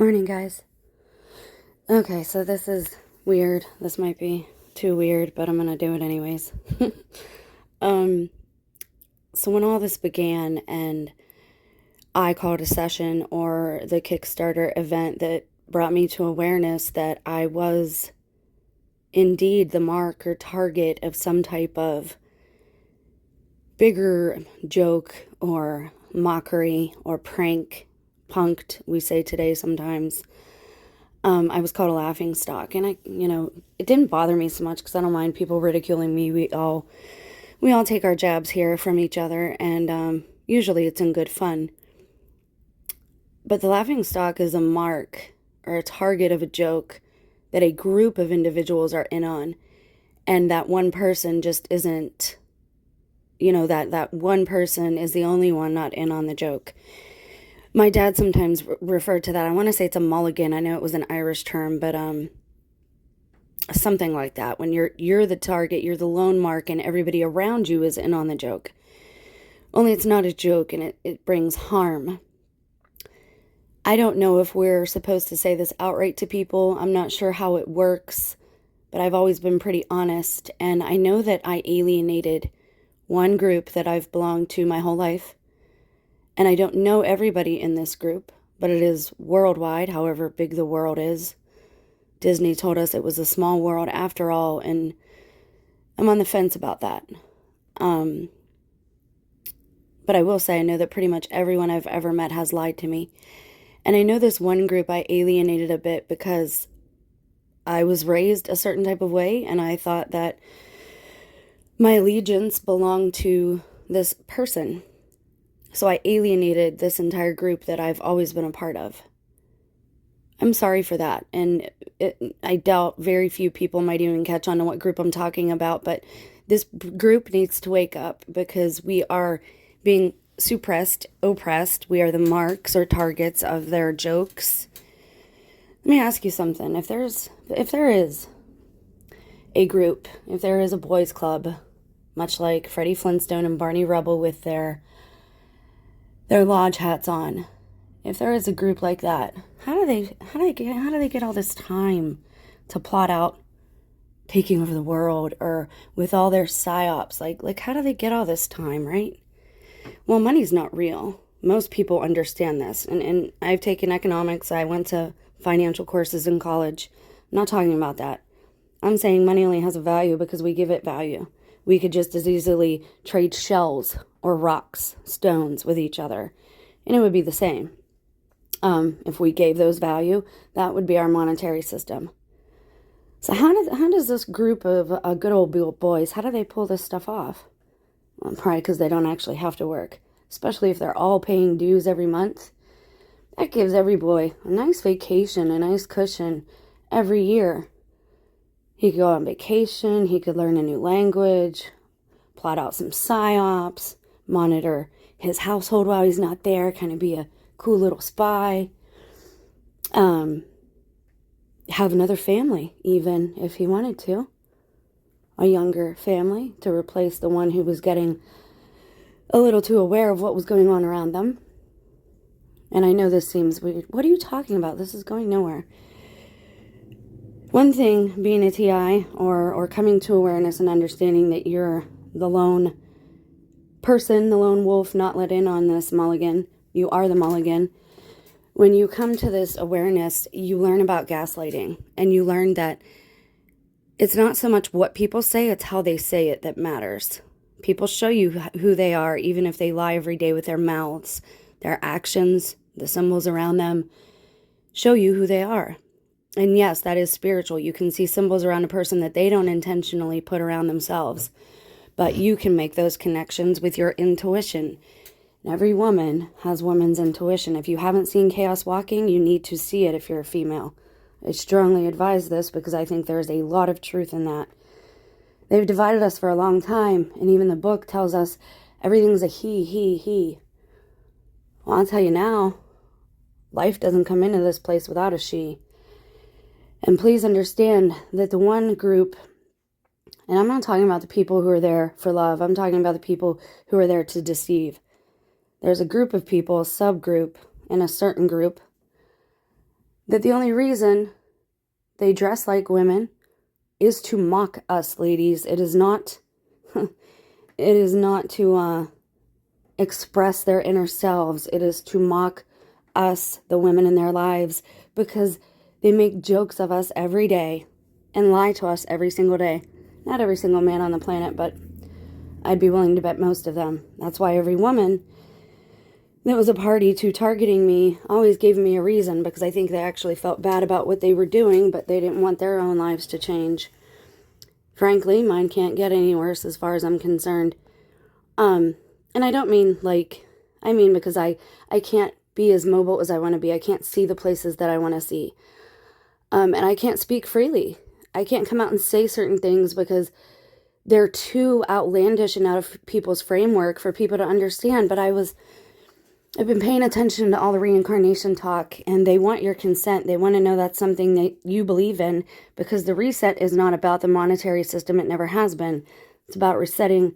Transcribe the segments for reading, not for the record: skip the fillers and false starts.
Morning, guys. Okay, so this is weird. This might be too weird, but I'm gonna do it anyways. um, so when all this began and I called a session or the Kickstarter event that brought me to awareness that I was indeed the mark or target of some type of bigger joke or mockery or prank, punked, we say today sometimes. I was called a laughing stock, and it didn't bother me so much because I don't mind people ridiculing me. We all take our jabs here from each other, and usually it's in good fun. But the laughing stock is a mark or a target of a joke that a group of individuals are in on, and that one person just isn't. That one person is the only one not in on the joke. My dad sometimes referred to that. I want to say it's a mulligan. I know it was an Irish term, but something like that. When you're the target, you're the lone mark, and everybody around you is in on the joke. Only it's not a joke, and it brings harm. I don't know if we're supposed to say this outright to people. I'm not sure how it works, but I've always been pretty honest, and I know that I alienated one group that I've belonged to my whole life. And I don't know everybody in this group, but it is worldwide, however big the world is. Disney told us it was a small world after all, and I'm on the fence about that. But I will say I know that pretty much everyone I've ever met has lied to me. And I know this one group I alienated a bit because I was raised a certain type of way, and I thought that my allegiance belonged to this person. So I alienated this entire group that I've always been a part of. I'm sorry for that. And I doubt very few people might even catch on to what group I'm talking about. But this group needs to wake up because we are being suppressed, oppressed. We are the marks or targets of their jokes. Let me ask you something. If there is a group, if there is a boys club, much like Freddie Flintstone and Barney Rubble with their lodge hats on. If there is a group like that, how do they get all this time to plot out taking over the world, or with all their psyops? Like how do they get all this time, right? Well, money's not real. Most people understand this. And I've taken economics. I went to financial courses in college. I'm not talking about that. I'm saying money only has a value because we give it value. We could just as easily trade shells or rocks, stones with each other, and it would be the same. If we gave those value, that would be our monetary system. So how does this group of good old boys, how do they pull this stuff off? Well, probably because they don't actually have to work, especially if they're all paying dues every month. That gives every boy a nice vacation, a nice cushion every year. He could go on vacation, he could learn a new language, plot out some psyops, monitor his household while he's not there, kind of be a cool little spy. Have another family, even if he wanted to. A younger family to replace the one who was getting a little too aware of what was going on around them. And I know this seems weird. What are you talking about? This is going nowhere. One thing, being a TI or coming to awareness and understanding that you're the lone person, the lone wolf, not let in on this mulligan. You are the mulligan. When you come to this awareness, you learn about gaslighting, and you learn that it's not so much what people say, it's how they say it that matters. People show you who they are, even if they lie every day with their mouths. Their actions, the symbols around them, show you who they are. And yes, that is spiritual. You can see symbols around a person that they don't intentionally put around themselves. But you can make those connections with your intuition. And every woman has woman's intuition. If you haven't seen Chaos Walking, you need to see it if you're a female. I strongly advise this because I think there's a lot of truth in that. They've divided us for a long time, and even the book tells us everything's a he. Well, I'll tell you now, life doesn't come into this place without a she. And please understand that the one group, and I'm not talking about the people who are there for love, I'm talking about the people who are there to deceive. There's a group of people, a subgroup, in a certain group that the only reason they dress like women is to mock us, ladies. It is not, it is not to express their inner selves. It is to mock us, the women in their lives, because they make jokes of us every day and lie to us every single day. Not every single man on the planet, but I'd be willing to bet most of them. That's why every woman that was a party to targeting me always gave me a reason, because I think they actually felt bad about what they were doing, but they didn't want their own lives to change. Frankly, mine can't get any worse as far as I'm concerned. And I don't mean I mean because I can't be as mobile as I want to be. I can't see the places that I want to see. And I can't speak freely. I can't come out and say certain things because they're too outlandish and out of people's framework for people to understand. But I've been paying attention to all the reincarnation talk, and they want your consent. They want to know that's something that you believe in, because the reset is not about the monetary system. It never has been. It's about resetting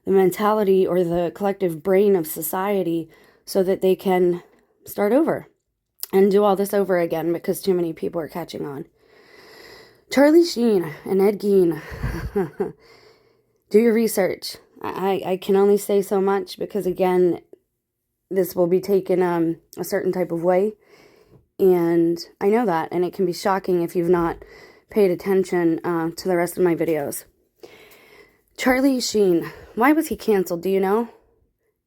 the mentality or the collective brain of society so that they can start over and do all this over again, because too many people are catching on. Charlie Sheen and Ed Gein. Do your research. I can only say so much because, again, this will be taken a certain type of way. And I know that. And it can be shocking if you've not paid attention to the rest of my videos. Charlie Sheen. Why was he canceled? Do you know?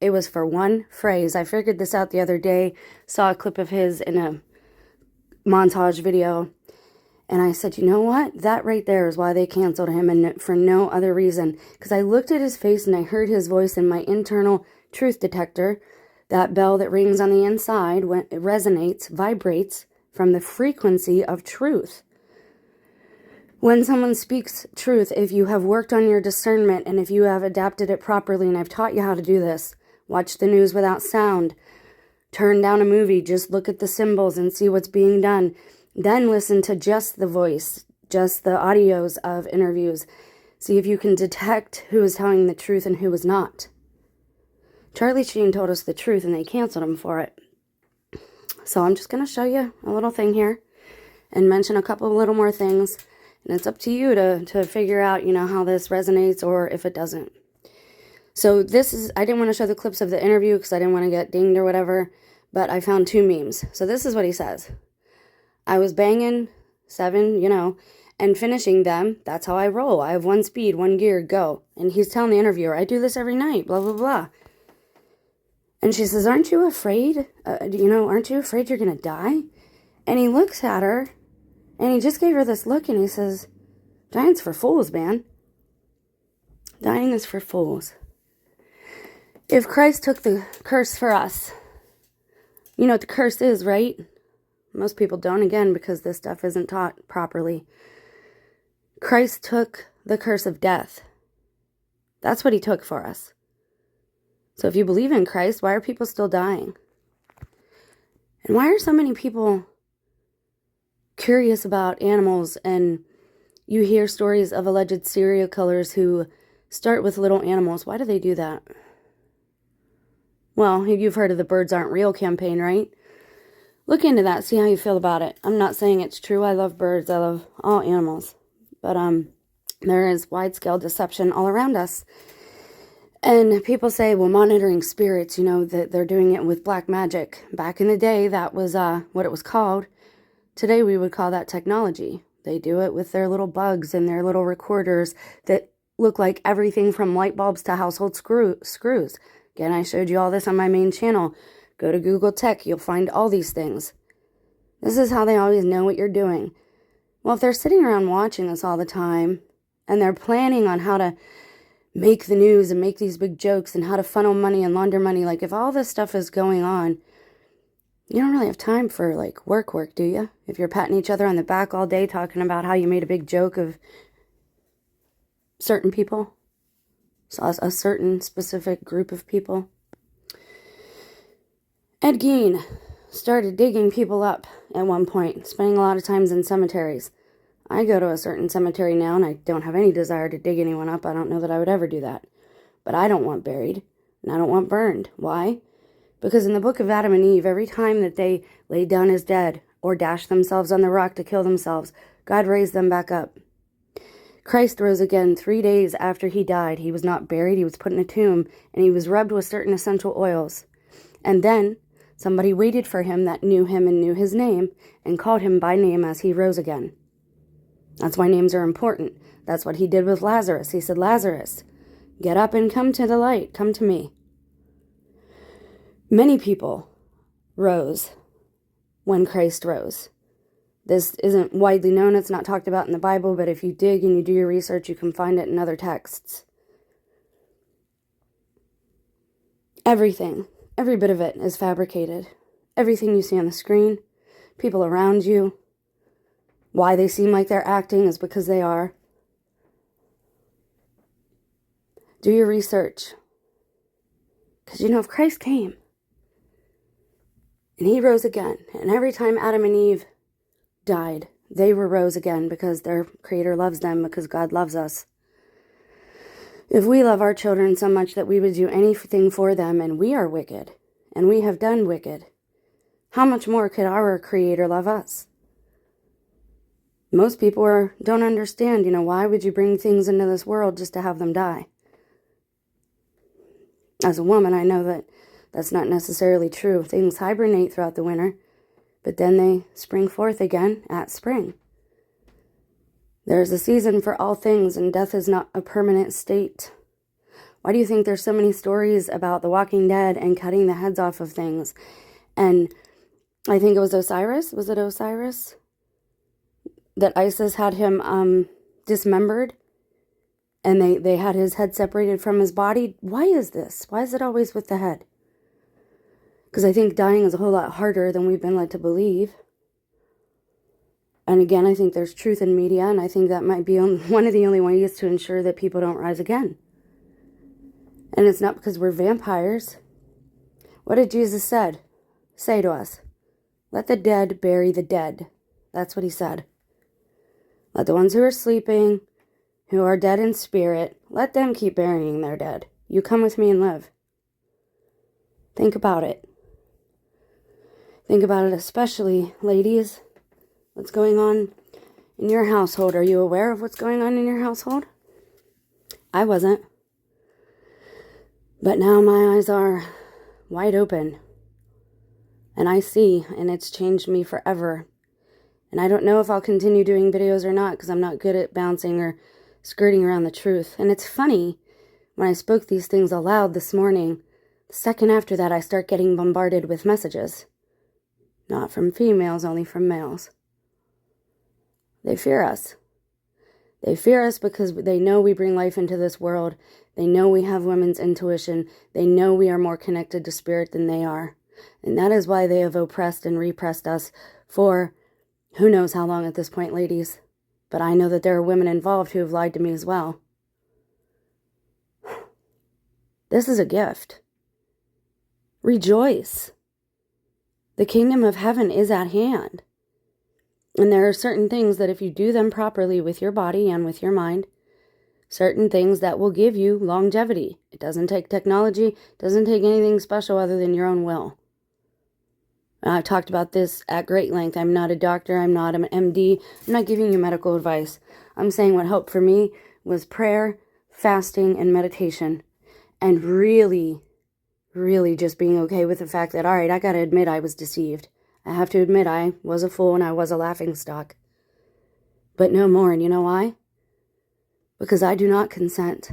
It was for one phrase. I figured this out the other day. Saw a clip of his in a montage video. And I said, you know what? That right there is why they canceled him, and for no other reason. Because I looked at his face and I heard his voice in my internal truth detector. That bell that rings on the inside, when it resonates, vibrates from the frequency of truth. When someone speaks truth, if you have worked on your discernment and if you have adapted it properly, and I've taught you how to do this, watch the news without sound, turn down a movie, just look at the symbols and see what's being done. Then listen to just the voice, just the audios of interviews. See if you can detect who is telling the truth and who is not. Charlie Sheen told us the truth and they canceled him for it. So I'm just going to show you a little thing here and mention a couple of little more things. And it's up to you to figure out, how this resonates or if it doesn't. So I didn't want to show the clips of the interview because I didn't want to get dinged or whatever. But I found 2 memes. So this is what he says. I was banging 7, and finishing them. That's how I roll. I have 1 speed, 1 gear, go. And he's telling the interviewer, I do this every night, blah, blah, blah. And she says, aren't you afraid? Aren't you afraid you're going to die? And he looks at her, and he just gave her this look, and he says, dying's for fools, man. Dying is for fools. If Christ took the curse for us, you know what the curse is, right? Most people don't, again, because this stuff isn't taught properly. Christ took the curse of death. That's what he took for us. So if you believe in Christ, why are people still dying? And why are so many people curious about animals? And you hear stories of alleged serial killers who start with little animals. Why do they do that? Well, you've heard of the Birds Aren't Real campaign, right? Look into that. See how you feel about it. I'm not saying it's true. I love birds. I love all animals. But there is wide-scale deception all around us. And people say, well, monitoring spirits, that they're doing it with black magic. Back in the day, that was what it was called. Today, we would call that technology. They do it with their little bugs and their little recorders that look like everything from light bulbs to household screws. Again, I showed you all this on my main channel. Go to Google Tech, you'll find all these things. This is how they always know what you're doing. Well, if they're sitting around watching this all the time, and they're planning on how to make the news and make these big jokes and how to funnel money and launder money, if all this stuff is going on, you don't really have time for, work, do you? If you're patting each other on the back all day talking about how you made a big joke of certain people, a certain specific group of people. Ed Gein started digging people up at one point, spending a lot of times in cemeteries. I go to a certain cemetery now, and I don't have any desire to dig anyone up. I don't know that I would ever do that. But I don't want buried, and I don't want burned. Why? Because in the book of Adam and Eve, every time that they laid down as dead, or dash themselves on the rock to kill themselves. God raised them back up. Christ rose again 3 days after he died. He was not buried. He was put in a tomb, and he was rubbed with certain essential oils. And then somebody waited for him that knew him and knew his name and called him by name as he rose again. That's why names are important. That's what he did with Lazarus. He said, Lazarus, get up and come to the light. Come to me. Many people rose when Christ rose. This isn't widely known. It's not talked about in the Bible, but if you dig and you do your research, you can find it in other texts. Everything, every bit of it is fabricated. Everything you see on the screen, people around you, why they seem like they're acting is because they are. Do your research. Because if Christ came and he rose again, and every time Adam and Eve died, they rose again because their Creator loves them, because God loves us. If we love our children so much that we would do anything for them, and we are wicked, and we have done wicked, how much more could our Creator love us? Most people don't understand, why would you bring things into this world just to have them die? As a woman, I know that that's not necessarily true. Things hibernate throughout the winter, but then they spring forth again at spring. There is a season for all things, and death is not a permanent state. Why do you think there's so many stories about the Walking Dead and cutting the heads off of things? And I think it was Osiris. Was it Osiris? That Isis had him dismembered, and they had his head separated from his body. Why is this? Why is it always with the head? Because I think dying is a whole lot harder than we've been led to believe. And again, I think there's truth in media, and I think that might be one of the only ways to ensure that people don't rise again. And it's not because we're vampires. What did Jesus say to us? Let the dead bury the dead. That's what he said. Let the ones who are sleeping, who are dead in spirit, let them keep burying their dead. You come with me and live. Think about it. Think about it, especially, ladies. What's going on in your household? Are you aware of what's going on in your household? I wasn't. But now my eyes are wide open. And I see, and it's changed me forever. And I don't know if I'll continue doing videos or not, because I'm not good at bouncing or skirting around the truth. And it's funny, when I spoke these things aloud this morning, the second after that I start getting bombarded with messages. Not from females, only from males. They fear us. They fear us because they know we bring life into this world. They know we have women's intuition. They know we are more connected to spirit than they are. And that is why they have oppressed and repressed us for who knows how long at this point, ladies. But I know that there are women involved who have lied to me as well. This is a gift. Rejoice. The kingdom of heaven is at hand. And there are certain things that if you do them properly with your body and with your mind, certain things that will give you longevity. It doesn't take technology, it doesn't take anything special other than your own will. I've talked about this at great length. I'm not a doctor, I'm not an MD, I'm not giving you medical advice. I'm saying what helped for me was prayer, fasting, and meditation. And really just being okay with the fact that, all right, I got to admit I was deceived. I have to admit I was a fool and I was a laughingstock. But no more, and you know why? Because I do not consent.